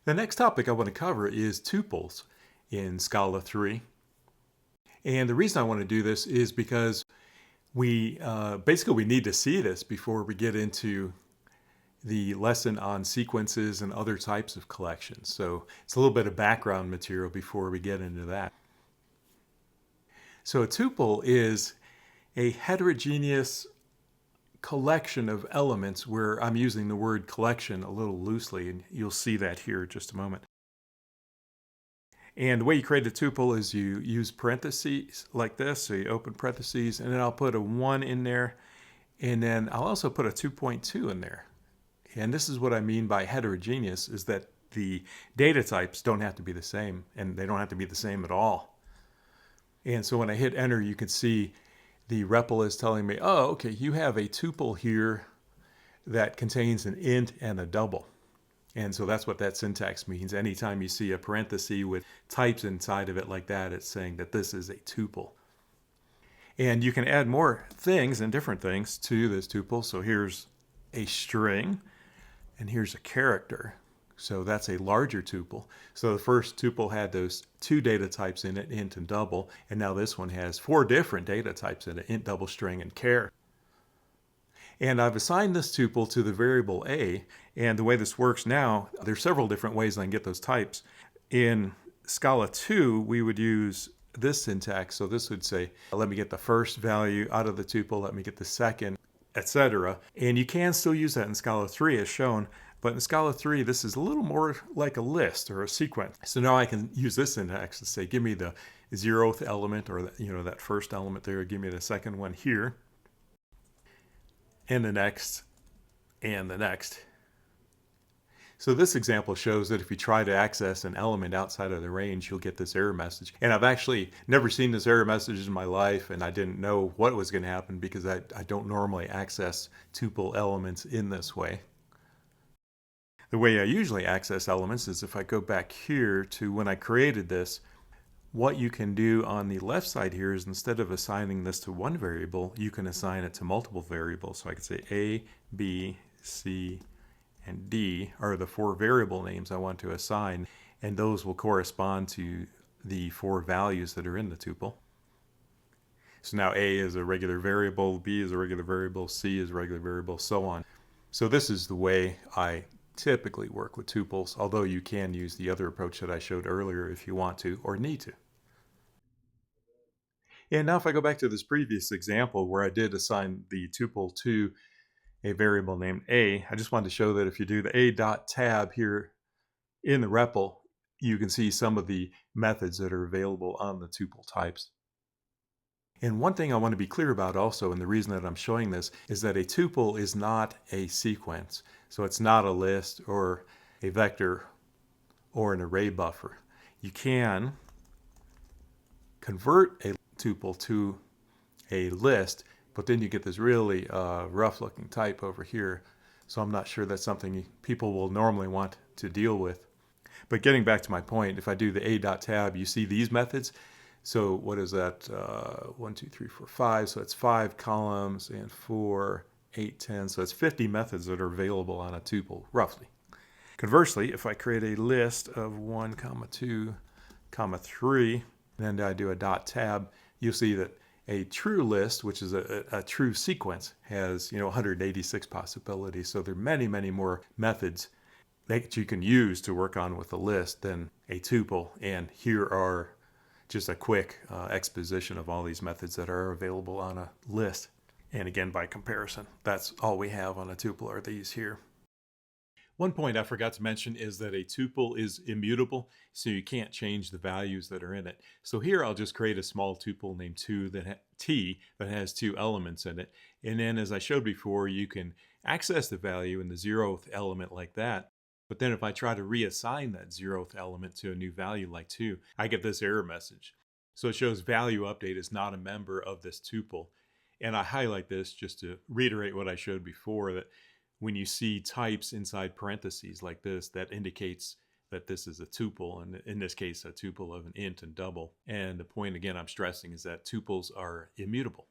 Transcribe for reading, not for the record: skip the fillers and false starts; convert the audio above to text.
The next topic I want to cover is tuples in Scala 3. And the reason I want to do this is because we basically we need to see this before we get into the lesson on sequences and other types of collections. So it's a little bit of background material before we get into that. So a tuple is a heterogeneous collection of elements where I'm using the word collection a little loosely, and you'll see that here in just a moment. And the way you create a tuple is you use parentheses like this. So you open parentheses, and then I'll put a 1 in there, and then I'll also put a 2.2 in there. And this is what I mean by heterogeneous, is that the data types don't have to be the same, and they don't have to be the same at all. And so when I hit enter, you can see the REPL is telling me, oh, okay, you have a tuple here that contains an int and a double. And so that's what that syntax means. Anytime you see a parenthesis with types inside of it like that, it's saying that this is a tuple. And you can add more things and different things to this tuple. So here's a string, and here's a character. So that's a larger tuple. So the first tuple had those 2 data types in it, int and double, and now this one has 4 different data types in it, int, double, string, and char. And I've assigned this tuple to the variable a, and the way this works now, there's several different ways I can get those types. In Scala 2, we would use this syntax. So this would say, let me get the first value out of the tuple, let me get the second, etc. And you can still use that in Scala 3 as shown, but in Scala 3, this is a little more like a list or a sequence. So now I can use this syntax to say, give me the 0th element, or that first element there, give me the second one here, and the next, and the next. So this example shows that if you try to access an element outside of the range, you'll get this error message. And I've actually never seen this error message in my life, and I didn't know what was going to happen because I don't normally access tuple elements in this way. The way I usually access elements is if I go back here to when I created this, what you can do on the left side here is instead of assigning this to one variable, you can assign it to multiple variables. So I could say A, B, C, and D are the 4 variable names I want to assign, and those will correspond to the 4 values that are in the tuple. So now A is a regular variable, B is a regular variable, C is a regular variable, so on. So this is the way I typically work with tuples, although you can use the other approach that I showed earlier if you want to or need to. And now if I go back to this previous example where I did assign the tuple to a variable named A, I just wanted to show that if you do the a.tab here in the REPL, you can see some of the methods that are available on the tuple types. And one thing I want to be clear about also, and the reason that I'm showing this, is that a tuple is not a sequence. So it's not a list or a vector or an array buffer. You can convert a tuple to a list, but then you get this really rough looking type over here. So I'm not sure that's something people will normally want to deal with. But getting back to my point, if I do the a.tab, you see these methods. So what is that? 1, 2, 3, 4, 5. So it's 5 columns and 4, 8, 10. So it's 50 methods that are available on a tuple, roughly. Conversely, if I create a list of 1, 2, 3, then I do a .tab, you'll see that a true list, which is a true sequence, has 186 possibilities. So there are many, many more methods that you can use to work on with a list than a tuple. And here are just a quick exposition of all these methods that are available on a list. And again, by comparison, that's all we have on a tuple are these here. One point I forgot to mention is that a tuple is immutable, so you can't change the values that are in it. So here I'll just create a small tuple named T that has 2 elements in it. And then as I showed before, you can access the value in the 0th element like that. But then if I try to reassign that 0th element to a new value like 2, I get this error message. So it shows value update is not a member of this tuple. And I highlight this just to reiterate what I showed before, that when you see types inside parentheses like this, that indicates that this is a tuple, and in this case, a tuple of an int and double. And the point, again, I'm stressing is that tuples are immutable.